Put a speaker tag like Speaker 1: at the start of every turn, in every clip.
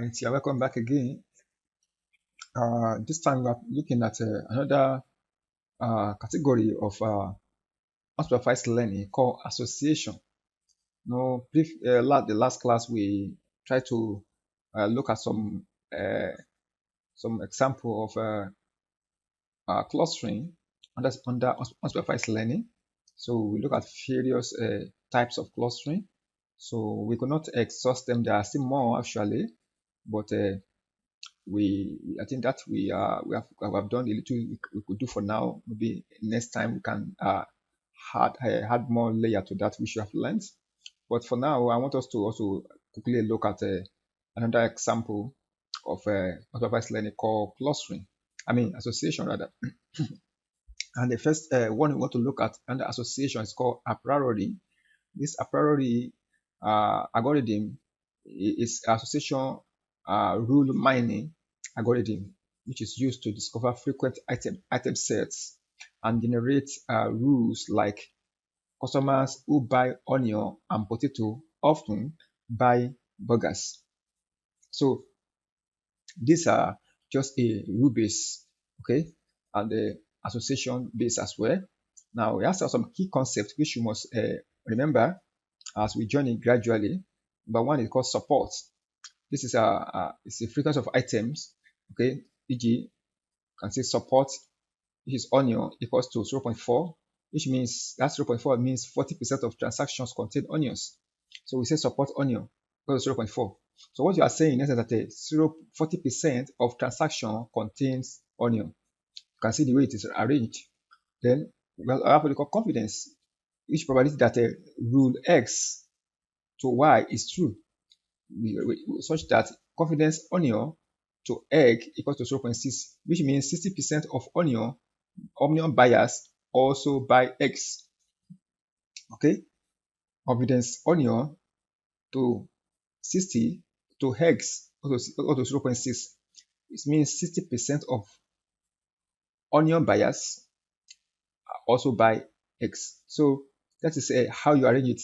Speaker 1: And yeah, welcome back again. This time we are looking at another category of unsupervised learning called association. The last class we tried to look at some example of clustering under unsupervised learning. So we look at various types of clustering. So we could not exhaust them. There are still more actually, but I think that we have done a little we could do for now. Maybe next time we can add more layer to that which we have learned. But for now, I want us to also quickly look at another example of supervised learning called clustering. I mean association rather. And the first one we want to look at under association is called Apriori. This Apriori algorithm is association rule mining algorithm, which is used to discover frequent item sets and generate rules like customers who buy onion and potato often buy burgers. So these are just a rule base, okay, and the association base as well. Now we have some key concepts which you must remember as we journey gradually. Number one is called support. This is it's a frequency of items, okay, e.g. you can say support, which is onion equals to 0.4, which means that 0.4 means 40% of transactions contain onions. So we say support onion equals to 0.4. So what you are saying is that 40% of transaction contains onion. You can see the way it is arranged. Then we have what we call confidence, which probability that rule X to Y is true, such that confidence onion to egg equals to 0.6, which means 60% of onion buyers also buy eggs. Okay, confidence onion to 60 to eggs equals to 0.6. It means 60% of onion buyers also buy eggs. So that is how you arrange it.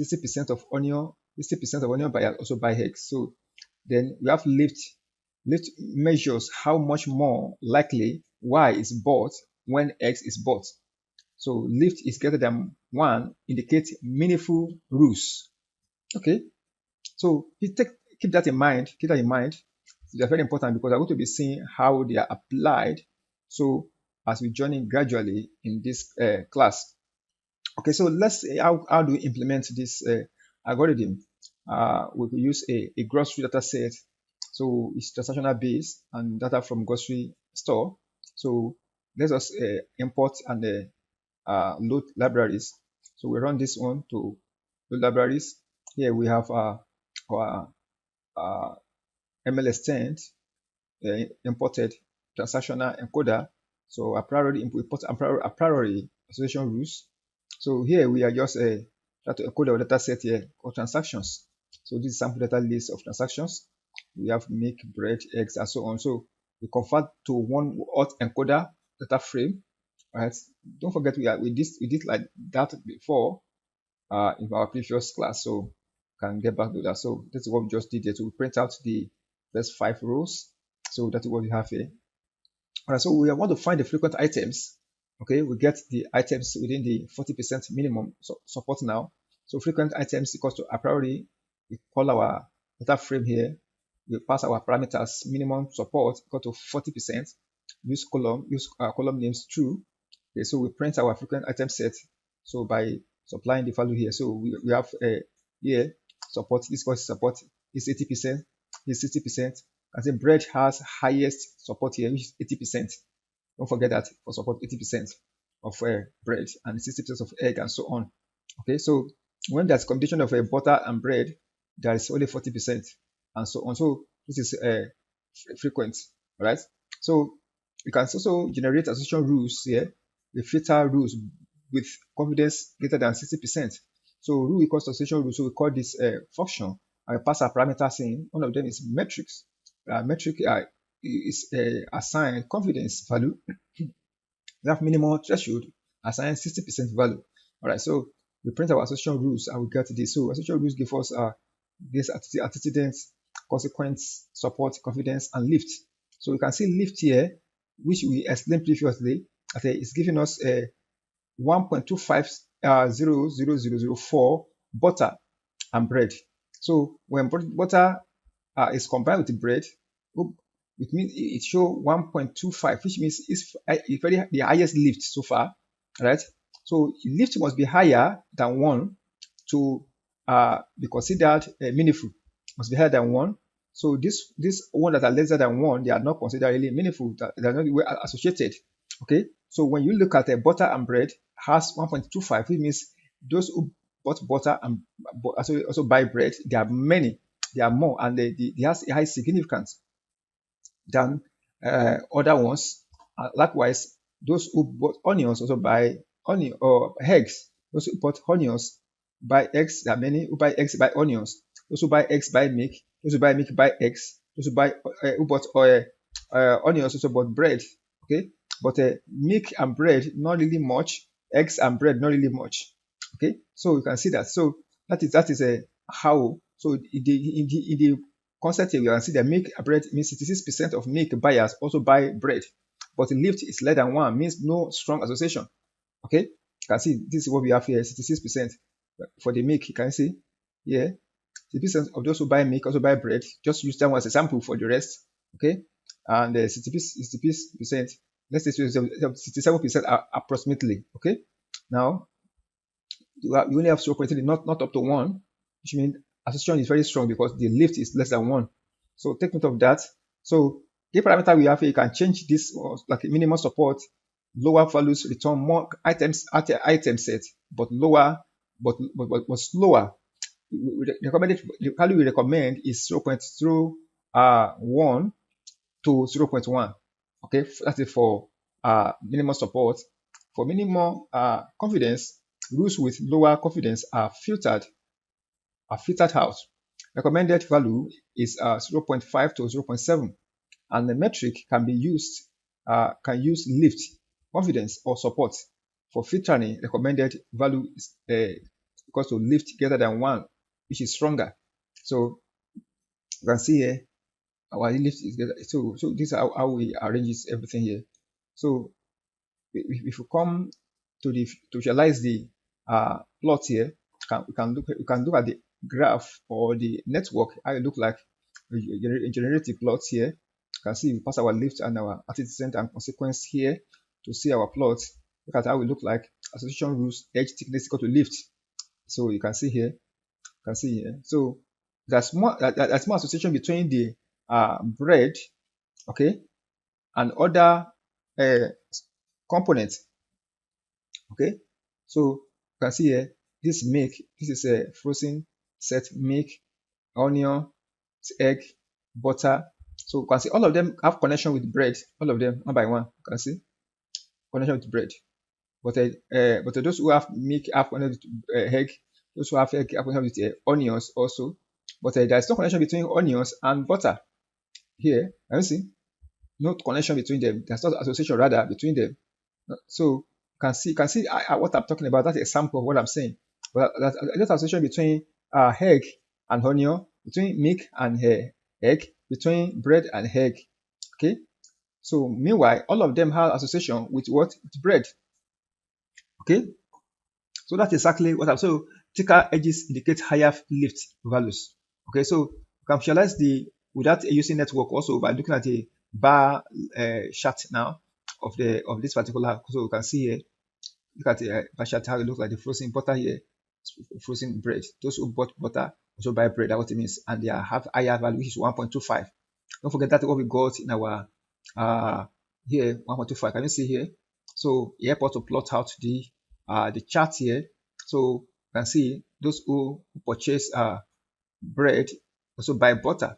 Speaker 1: 60% of onion buyers also buy eggs. So then we have lift measures how much more likely Y is bought when X is bought. So lift is greater than 1 indicates meaningful rules. Okay, so keep that in mind. They are very important because I'm going to be seeing how they are applied. So as we journey gradually in this class. Okay, so let's see how do we implement this algorithm. We will use a grocery data set. So it's transactional based and data from grocery store. So let us import and load libraries. So we run this one to load libraries. Here we have our ML imported transactional encoder. So Apriori import Apriori association rules. So here we are just trying to encode our data set here of transactions. So this is sample data list of transactions. We have milk, bread, eggs, and so on. So we convert to one auth encoder data frame. Right? Don't forget we did like that before in our previous class. So can get back to that. So that's what we just did here. So we print out the first 5 rows. So that's what we have here. All right, so we want to find the frequent items. Okay, we get the items within the 40% minimum support now. So frequent items equals to Apriori. We call our data frame here. We pass our parameters minimum support equal to 40%. Use column names true. Okay, so we print our frequent item set. So by supplying the value here, so we have here support. This course support is 80%. Is 60%. And then bread has highest support here, which is 80%. Don't forget that for support 80% of bread and 60% of egg and so on. Okay, so when there's combination of butter and bread, there is only 40% and so on. So this is frequent, right? So you can also generate association rules here. We filter rules with confidence greater than 60%. So rule equals to association rule. So we call this function. I pass our parameters in. One of them is metrics. Metric is assigned confidence value. That minimum threshold assigned 60% value. All right, so we print our association rules and we get this. So association rules give us this antecedents consequence, support, confidence, and lift. So you can see lift here, which we explained previously, that it's giving us a 1.250004 butter and bread. So when butter is combined with bread, it means it shows 1.25, which means it's very the highest lift so far, right? So lift must be higher than 1 to be considered meaningful. Must be higher than 1. So this one that are lesser than 1, they are not considered really meaningful. They are not well associated. Okay. So when you look at butter and bread has 1.25, which means those who bought butter and also buy bread, there are many, there are more, and they has a high significance than other ones. Likewise, those who bought onions also buy onion or eggs. Those who bought onions buy eggs. There are many who buy eggs buy onions. Those who buy eggs buy milk. Those who buy milk buy eggs. Those who buy who bought onions also bought bread. Okay, but milk and bread not really much. Eggs and bread not really much. Okay, so you can see that. So that is a how. So in the concept here, we can see that milk and bread means 66% of milk buyers also buy bread, but the lift is less than 1, means no strong association. Okay, you can see this is what we have here, 66% for the milk. You can see here, 60% of those who buy milk also buy bread. Just use that one as a sample for the rest. Okay, and 60%, let's say 67% are approximately. Okay, now you only have 0.3, not up to 1, which means association is very strong because the lift is less than 1. So take note of that. So the parameter we have here, you can change this like minimum support. Lower values return more items at the item set, but lower, but slower. The value we recommend is 0.01 to 0.1. Okay, that's it for minimum support. For minimum confidence, rules with lower confidence are filtered out. Recommended value is 0.5 to 0.7, and the metric can be used use lift, confidence, or support. For filtering, recommended value is equals to lift greater than 1, which is stronger. So you can see here our lift is greater. So this is how we arrange everything here. So if you come to visualize the plot here, you can look at the graph or the network, how it look like a generative plot here. You can see we pass our lift and our antecedent and consequence here to see our plot. Look at how we look like. Association rules, edge thickness equal to lift. So you can see here. So there's more association between the bread, okay, and other components. Okay, so you can see here this milk. This is a frozen set milk, onion, egg, butter. So you can see all of them have connection with bread. All of them one by one. You can see connection with bread. But those who have milk have connection with egg. Those who have egg have connection with onions also. But there is no connection between onions and butter. Here, you see, no connection between them. There's no association rather between them. So you can see what I'm talking about. That's an example of what I'm saying. But there's association between egg and onion, between milk and egg, between bread and egg. Okay. So meanwhile, all of them have association with what? With bread. Okay. So that's exactly what I'm saying. So thicker edges indicate higher lift values. Okay. So you can visualize without using network also by looking at the bar chart now of this particular. So you can see here. Look at the bar chart how it looks like the frozen butter here, frozen bread. Those who bought butter also buy bread. That's what it means, and they have higher value, which is 1.25. Don't forget that what we got in our here 1.25. Can you see here? So here to plot out the chart here. So you can see those who purchase bread also buy butter.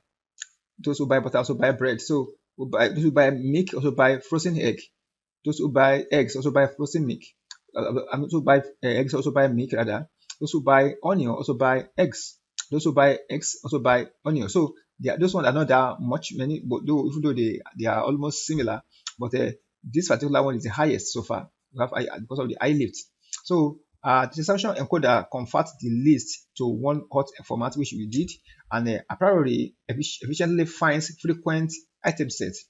Speaker 1: Those who buy butter also buy bread. So those who buy milk also buy frozen egg. Those who buy eggs also buy frozen milk. Those who buy eggs also buy milk rather. Those who buy onion also buy eggs. Those who buy eggs also buy onion. So those ones are not that much many, but even though they are almost similar, but this particular one is the highest so far. We have because of the high lift. So The exception encoder converts the list to one hot format, which we did, and Apriori efficiently finds frequent item sets.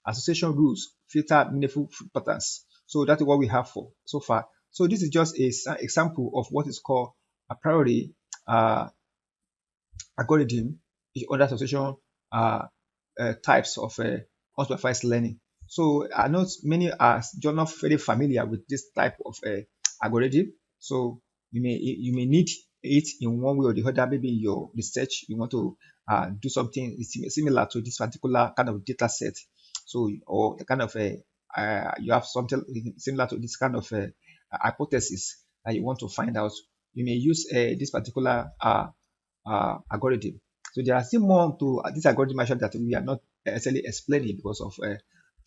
Speaker 1: Association rules filter meaningful patterns. So that's what we have for so far. So this is just an example of what is called Apriori algorithm, each other association types of unsupervised learning. So I know many are not very familiar with this type of algorithm. So you may need it in one way or the other. Maybe in your research you want to do something similar to this particular kind of data set. So or the kind of you have something similar to this kind of hypothesis that you want to find out. You may use this particular algorithm. So there are still more to this algorithm that we are not necessarily explaining because of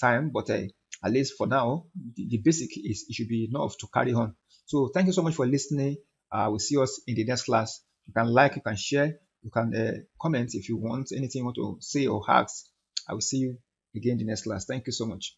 Speaker 1: time, but at least for now, the basic is it should be enough to carry on. So thank you so much for listening. We'll see us in the next class. You can like, you can share, you can comment if you want anything you want to say or ask. I will see you again in the next class. Thank you so much.